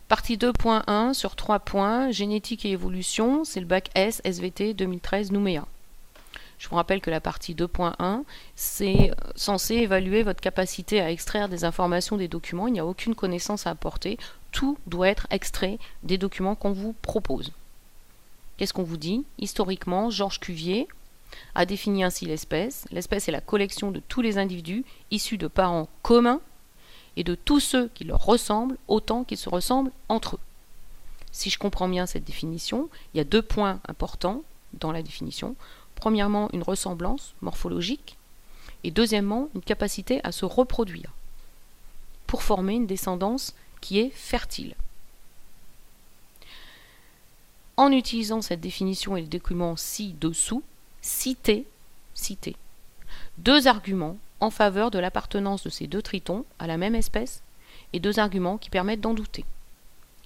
Partie 2.1 sur 3 points, génétique et évolution, c'est le bac S, SVT 2013 Nouméa. Je vous rappelle que la partie 2.1, c'est censé évaluer votre capacité à extraire des informations des documents. Il n'y a aucune connaissance à apporter. Tout doit être extrait des documents qu'on vous propose. Qu'est-ce qu'on vous dit? Historiquement, Georges Cuvier a défini ainsi l'espèce. L'espèce est la collection de tous les individus issus de parents communs et de tous ceux qui leur ressemblent autant qu'ils se ressemblent entre eux. Si je comprends bien cette définition, il y a 2 points importants dans la définition. Premièrement, une ressemblance morphologique et deuxièmement, une capacité à se reproduire pour former une descendance qui est fertile. En utilisant cette définition et les documents ci-dessous, citez 2 arguments en faveur de l'appartenance de ces 2 tritons à la même espèce et 2 arguments qui permettent d'en douter.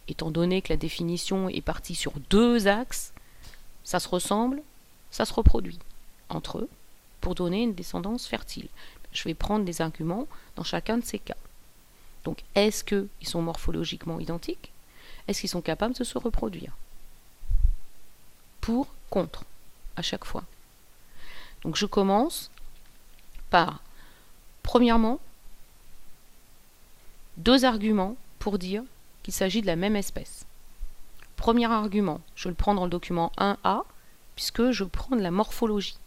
Étant donné que la définition est partie sur 2 axes, ça se ressemble, ça se reproduit entre eux pour donner une descendance fertile. Je vais prendre des arguments dans chacun de ces cas. Donc, est-ce qu'ils sont morphologiquement identiques? Est-ce qu'ils sont capables de se reproduire? Pour, contre, à chaque fois. Donc, je commence par, premièrement, 2 arguments pour dire qu'il s'agit de la même espèce. Premier argument, je le prends dans le document 1A, puisque je prends de la morphologie.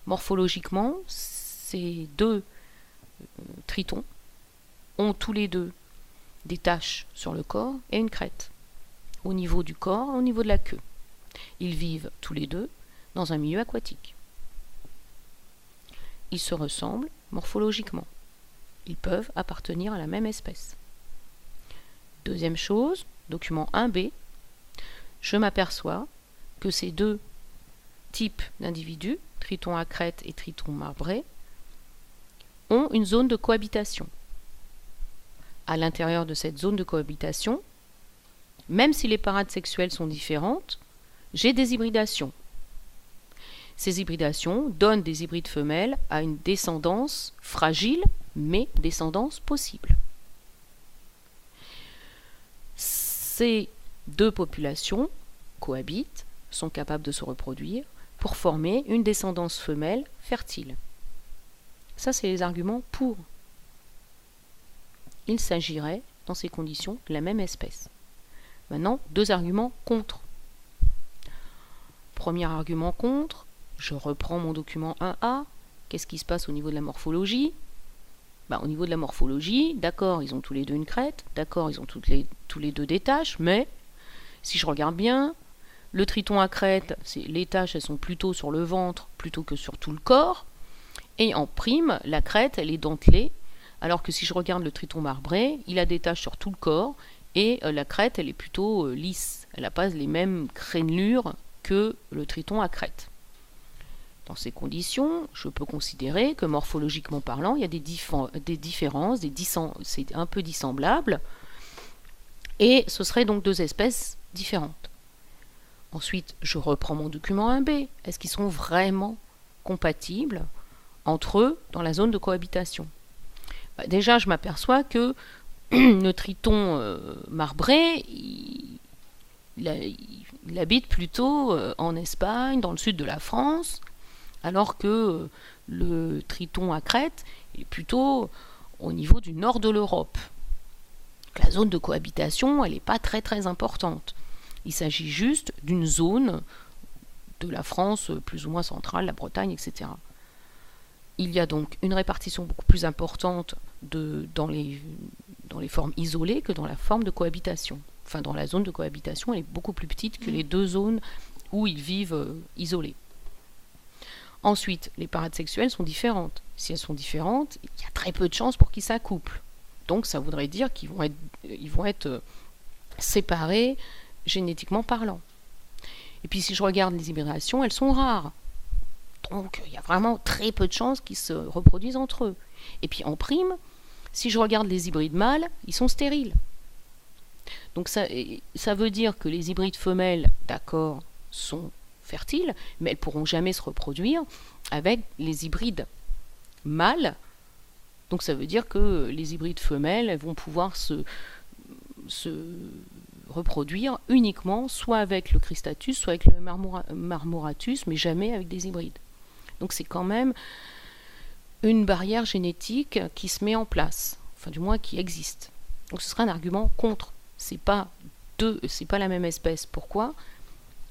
Morphologiquement, ces 2 tritons ont tous les 2 des taches sur le corps et une crête, au niveau du corps, au niveau de la queue. Ils vivent tous les 2 dans un milieu aquatique. Ils se ressemblent morphologiquement. Ils peuvent appartenir à la même espèce. Deuxième chose, document 1B, je m'aperçois que ces 2 types d'individus, triton à crête et triton marbré, ont une zone de cohabitation. À l'intérieur de cette zone de cohabitation, même si les parades sexuelles sont différentes, j'ai des hybridations. Ces hybridations donnent des hybrides femelles à une descendance fragile, mais descendance possible. Ces 2 populations cohabitent, sont capables de se reproduire pour former une descendance femelle fertile. Ça, c'est les arguments pour. Il s'agirait, dans ces conditions, de la même espèce. Maintenant, 2 arguments contre. Premier argument contre, je reprends mon document 1A. Qu'est-ce qui se passe au niveau de la morphologie? Au niveau de la morphologie, d'accord, ils ont tous les 2 une crête, d'accord, ils ont tous les 2 des taches, mais si je regarde bien, le triton à crête, les taches, elles sont plutôt sur le ventre plutôt que sur tout le corps, et en prime, la crête, elle est dentelée, alors que si je regarde le triton marbré, il a des taches sur tout le corps, et la crête, elle est plutôt lisse, elle n'a pas les mêmes crénelures que le triton à crête. Dans ces conditions, je peux considérer que morphologiquement parlant, il y a des différences, c'est un peu dissemblable, et ce seraient donc 2 espèces différentes. Ensuite, je reprends mon document 1B. Est-ce qu'ils sont vraiment compatibles entre eux dans la zone de cohabitation? Déjà, je m'aperçois que le triton marbré, il habite plutôt en Espagne, dans le sud de la France, alors que le triton à crête est plutôt au niveau du nord de l'Europe. La zone de cohabitation, elle n'est pas très très importante. Il s'agit juste d'une zone de la France plus ou moins centrale, la Bretagne, etc. Il y a donc une répartition beaucoup plus importante dans les formes isolées que dans la forme de cohabitation. Enfin, dans la zone de cohabitation, elle est beaucoup plus petite que les 2 zones où ils vivent isolés. Ensuite, les parades sexuelles sont différentes. Si elles sont différentes, il y a très peu de chances pour qu'ils s'accouplent. Donc ça voudrait dire qu'ils vont être séparés génétiquement parlant. Et puis si je regarde les hybridations, elles sont rares. Donc il y a vraiment très peu de chances qu'ils se reproduisent entre eux. Et puis en prime, si je regarde les hybrides mâles, ils sont stériles. Donc ça veut dire que les hybrides femelles, d'accord, sont fertiles, mais elles ne pourront jamais se reproduire avec les hybrides mâles. Donc ça veut dire que les hybrides femelles, elles vont pouvoir se reproduire uniquement soit avec le Cristatus, soit avec le Marmoratus, mais jamais avec des hybrides. Donc c'est quand même une barrière génétique qui se met en place, enfin du moins qui existe. Donc ce sera un argument contre. C'est pas la même espèce. Pourquoi ?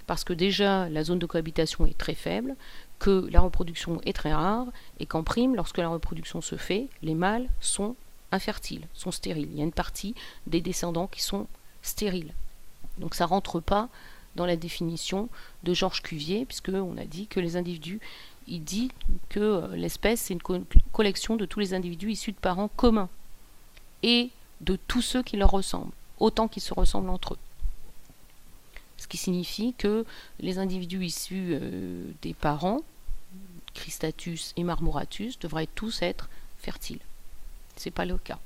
Parce que déjà la zone de cohabitation est très faible, que la reproduction est très rare, et qu'en prime, lorsque la reproduction se fait, les mâles sont infertiles, sont stériles. Il y a une partie des descendants qui sont stériles. Donc ça ne rentre pas dans la définition de Georges Cuvier, puisqu'on a dit que les individus, il dit que l'espèce c'est une collection de tous les individus issus de parents communs, et de tous ceux qui leur ressemblent, autant qu'ils se ressemblent entre eux. Ce qui signifie que les individus issus des parents, Cristatus et Marmoratus, devraient tous être fertiles. Ce n'est pas le cas.